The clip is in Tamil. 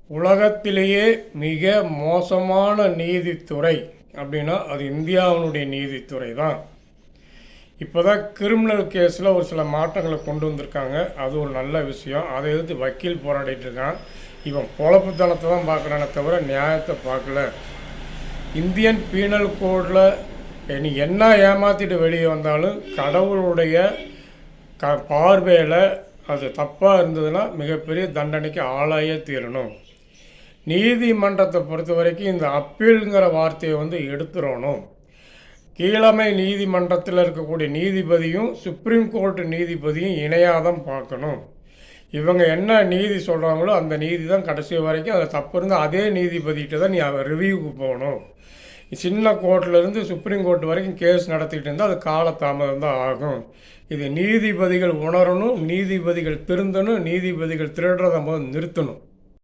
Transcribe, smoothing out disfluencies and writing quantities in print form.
உலகத்திலேயே மிக மோசமான நீதித்துறை அப்படின்னா அது இந்தியாவினுடைய நீதித்துறை தான். இப்போ தான் கிரிமினல் கேஸில் ஒரு சில மாற்றங்களை கொண்டு வந்திருக்காங்க. அது ஒரு நல்ல விஷயம். அதை எதிர்த்து வக்கீல் போராடிட்டு இருக்கான். இவன் பொழப்புத்தனத்தை தான் பார்க்குறானே தவிர நியாயத்தை பார்க்கல. இந்தியன் பீனல் கோடில் நீ என்ன ஏமாற்றிட்டு வெளியே வந்தாலும் கடவுளுடைய பார்வையில் அது தப்பாக இருந்ததுன்னா மிகப்பெரிய தண்டனைக்கு ஆளாயே தீரணும். நீதிமன்றத்தை பொறுத்த வரைக்கும் இந்த அப்பீலுங்கிற வார்த்தையை எடுத்துடணும். கீழமை நீதிமன்றத்தில் இருக்கக்கூடிய நீதிபதியும் சுப்ரீம் கோர்ட்டு நீதிபதியும் இணையாக தான் பார்க்கணும். இவங்க என்ன நீதி சொல்கிறாங்களோ அந்த நீதி தான் கடைசி வரைக்கும். அதில் தப்பு இருந்தால் அதே நீதிபதிகிட்ட தான் நீ ரிவ்யூவுக்கு போகணும். சின்ன கோர்ட்லேருந்து சுப்ரீம் கோர்ட் வரைக்கும் கேஸ் நடத்திக்கிட்டு இருந்தால் அது காலதாமதம் தான் ஆகும். இது நீதிபதிகள் உணரணும், நீதிபதிகள் திருந்தணும், நீதிபதிகள் திருடுறதை நிறுத்தணும்.